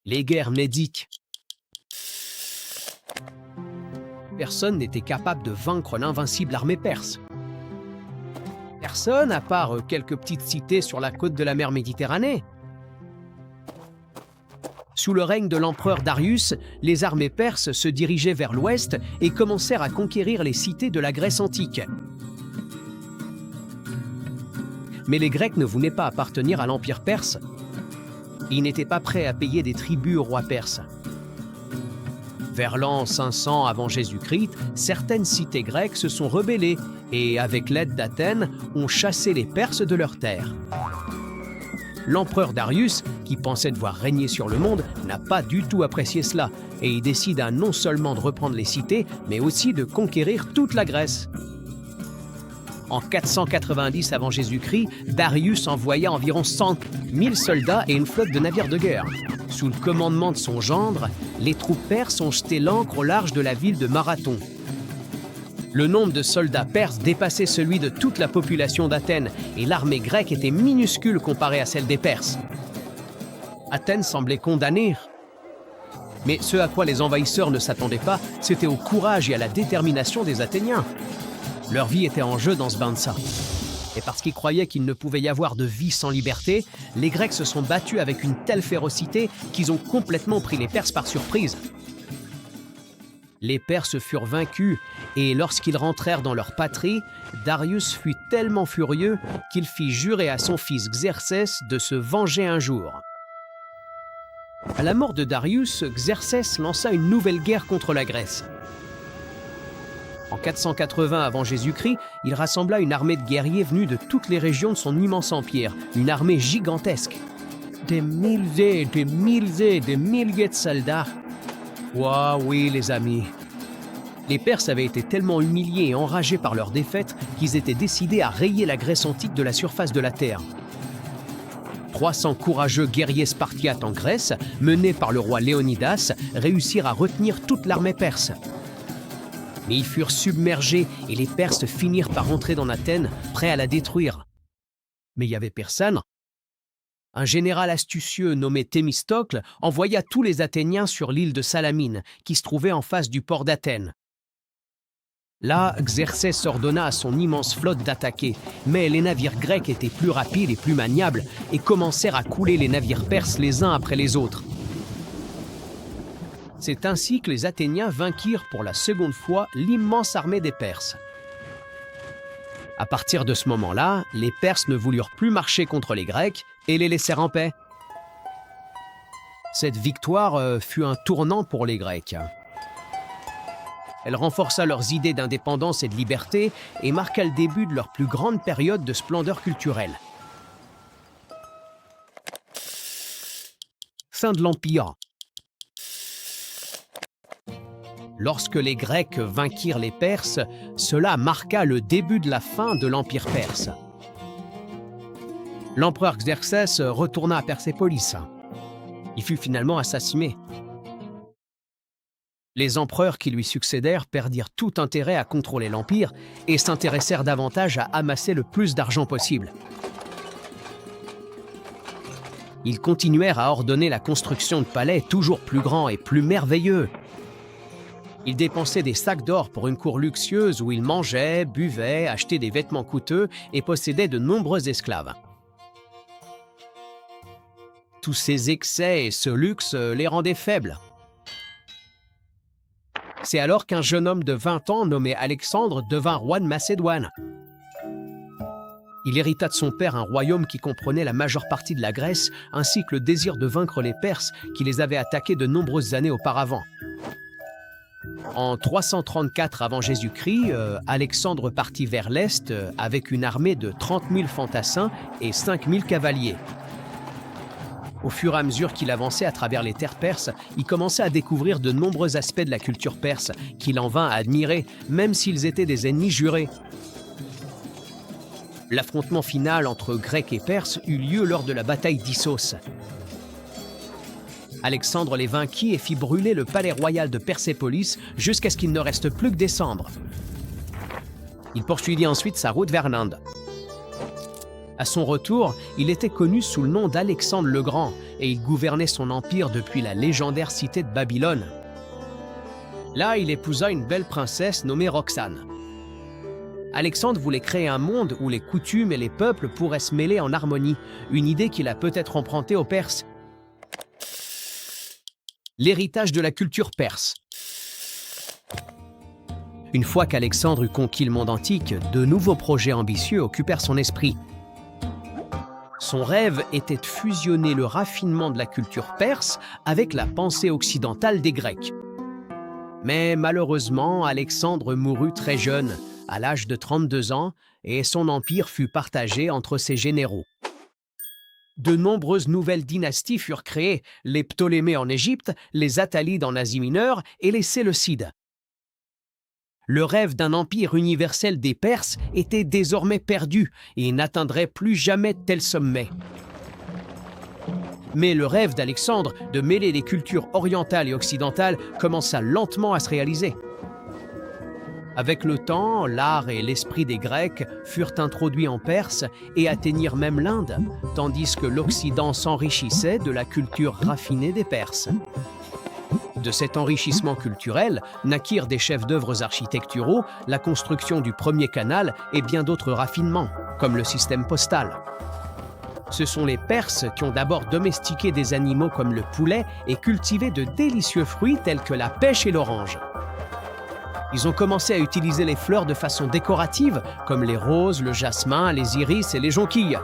Les guerres médiques. Personne n'était capable de vaincre l'invincible armée perse. Personne, à part quelques petites cités sur la côte de la mer Méditerranée. Sous le règne de l'empereur Darius, les armées perses se dirigeaient vers l'ouest et commencèrent à conquérir les cités de la Grèce antique. Mais les Grecs ne voulaient pas appartenir à l'Empire perse. Ils n'étaient pas prêts à payer des tributs au roi perse. Vers l'an 500 avant Jésus-Christ, certaines cités grecques se sont rebellées et, avec l'aide d'Athènes, ont chassé les Perses de leurs terres. L'empereur Darius, qui pensait devoir régner sur le monde, n'a pas du tout apprécié cela et il décida non seulement de reprendre les cités, mais aussi de conquérir toute la Grèce. En 490 avant Jésus-Christ, Darius envoya environ 100 000 soldats et une flotte de navires de guerre. Sous le commandement de son gendre, les troupes perses ont jeté l'ancre au large de la ville de Marathon. Le nombre de soldats perses dépassait celui de toute la population d'Athènes et l'armée grecque était minuscule comparée à celle des Perses. Athènes semblait condamnée. Mais ce à quoi les envahisseurs ne s'attendaient pas, c'était au courage et à la détermination des Athéniens. Leur vie était en jeu dans ce bain de sang. Et parce qu'ils croyaient qu'il ne pouvait y avoir de vie sans liberté, les Grecs se sont battus avec une telle férocité qu'ils ont complètement pris les Perses par surprise. Les Perses furent vaincus et lorsqu'ils rentrèrent dans leur patrie, Darius fut tellement furieux qu'il fit jurer à son fils Xerxès de se venger un jour. À la mort de Darius, Xerxès lança une nouvelle guerre contre la Grèce. En 480 avant Jésus-Christ, il rassembla une armée de guerriers venus de toutes les régions de son immense empire, une armée gigantesque. Des milliers de soldats. Waouh, oui, les amis. Les Perses avaient été tellement humiliés et enragés par leur défaite qu'ils étaient décidés à rayer la Grèce antique de la surface de la terre. 300 courageux guerriers spartiates en Grèce, menés par le roi Léonidas, réussirent à retenir toute l'armée perse. Mais ils furent submergés et les Perses finirent par rentrer dans Athènes, prêts à la détruire. Mais il n'y avait personne. Un général astucieux nommé Thémistocle envoya tous les Athéniens sur l'île de Salamine, qui se trouvait en face du port d'Athènes. Là, Xerxès ordonna à son immense flotte d'attaquer, mais les navires grecs étaient plus rapides et plus maniables et commencèrent à couler les navires perses les uns après les autres. C'est ainsi que les Athéniens vainquirent pour la seconde fois l'immense armée des Perses. À partir de ce moment-là, les Perses ne voulurent plus marcher contre les Grecs et les laissèrent en paix. Cette victoire fut un tournant pour les Grecs. Elle renforça leurs idées d'indépendance et de liberté et marqua le début de leur plus grande période de splendeur culturelle. Fin de l'Empire. Lorsque les Grecs vainquirent les Perses, cela marqua le début de la fin de l'Empire perse. L'empereur Xerxès retourna à Persépolis. Il fut finalement assassiné. Les empereurs qui lui succédèrent perdirent tout intérêt à contrôler l'Empire et s'intéressèrent davantage à amasser le plus d'argent possible. Ils continuèrent à ordonner la construction de palais toujours plus grands et plus merveilleux. Ils dépensaient des sacs d'or pour une cour luxueuse où ils mangeaient, buvaient, achetaient des vêtements coûteux et possédaient de nombreux esclaves. Tous ces excès et ce luxe les rendaient faibles. C'est alors qu'un jeune homme de 20 ans nommé Alexandre devint roi de Macédoine. Il hérita de son père un royaume qui comprenait la majeure partie de la Grèce ainsi que le désir de vaincre les Perses qui les avaient attaqués de nombreuses années auparavant. En 334 avant Jésus-Christ, Alexandre partit vers l'est avec une armée de 30 000 fantassins et 5 000 cavaliers. Au fur et à mesure qu'il avançait à travers les terres perses, il commençait à découvrir de nombreux aspects de la culture perse qu'il en vint à admirer, même s'ils étaient des ennemis jurés. L'affrontement final entre Grecs et Perses eut lieu lors de la bataille d'Issos. Alexandre les vainquit et fit brûler le palais royal de Persépolis jusqu'à ce qu'il ne reste plus que des cendres. Il poursuivit ensuite sa route vers l'Inde. À son retour, il était connu sous le nom d'Alexandre le Grand et il gouvernait son empire depuis la légendaire cité de Babylone. Là, il épousa une belle princesse nommée Roxane. Alexandre voulait créer un monde où les coutumes et les peuples pourraient se mêler en harmonie, une idée qu'il a peut-être empruntée aux Perses. L'héritage de la culture perse. Une fois qu'Alexandre eut conquis le monde antique, de nouveaux projets ambitieux occupèrent son esprit. Son rêve était de fusionner le raffinement de la culture perse avec la pensée occidentale des Grecs. Mais malheureusement, Alexandre mourut très jeune, à l'âge de 32 ans, et son empire fut partagé entre ses généraux. De nombreuses nouvelles dynasties furent créées, les Ptolémées en Égypte, les Attalides en Asie mineure et les Séleucides. Le rêve d'un empire universel des Perses était désormais perdu et n'atteindrait plus jamais de tel sommet. Mais le rêve d'Alexandre de mêler les cultures orientales et occidentales commença lentement à se réaliser. Avec le temps, l'art et l'esprit des Grecs furent introduits en Perse et atteignirent même l'Inde, tandis que l'Occident s'enrichissait de la culture raffinée des Perses. De cet enrichissement culturel naquirent des chefs-d'œuvre architecturaux, la construction du premier canal et bien d'autres raffinements, comme le système postal. Ce sont les Perses qui ont d'abord domestiqué des animaux comme le poulet et cultivé de délicieux fruits tels que la pêche et l'orange. Ils ont commencé à utiliser les fleurs de façon décorative, comme les roses, le jasmin, les iris et les jonquilles.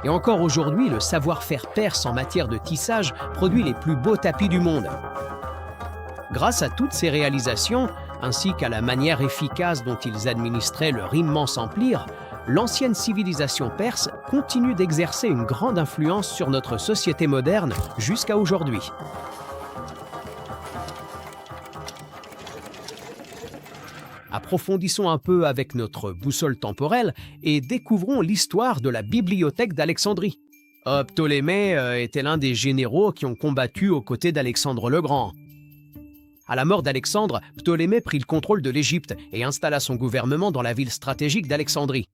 Et encore aujourd'hui, le savoir-faire perse en matière de tissage produit les plus beaux tapis du monde. Grâce à toutes ces réalisations, ainsi qu'à la manière efficace dont ils administraient leur immense empire, l'ancienne civilisation perse continue d'exercer une grande influence sur notre société moderne jusqu'à aujourd'hui. Approfondissons un peu avec notre boussole temporelle et découvrons l'histoire de la bibliothèque d'Alexandrie. Ptolémée était l'un des généraux qui ont combattu aux côtés d'Alexandre le Grand. À la mort d'Alexandre, Ptolémée prit le contrôle de l'Égypte et installa son gouvernement dans la ville stratégique d'Alexandrie.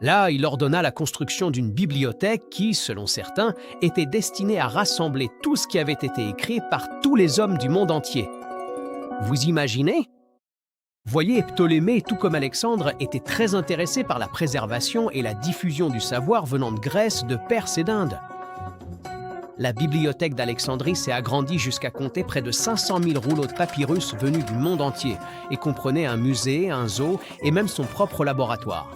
Là, il ordonna la construction d'une bibliothèque qui, selon certains, était destinée à rassembler tout ce qui avait été écrit par tous les hommes du monde entier. Vous imaginez ? Voyez, Ptolémée, tout comme Alexandre, était très intéressé par la préservation et la diffusion du savoir venant de Grèce, de Perse et d'Inde. La bibliothèque d'Alexandrie s'est agrandie jusqu'à compter près de 500 000 rouleaux de papyrus venus du monde entier et comprenait un musée, un zoo et même son propre laboratoire.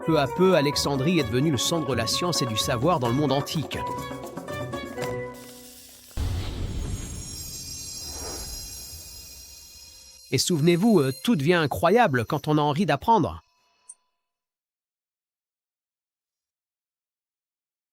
Peu à peu, Alexandrie est devenue le centre de la science et du savoir dans le monde antique. Et souvenez-vous, tout devient incroyable quand on a envie d'apprendre.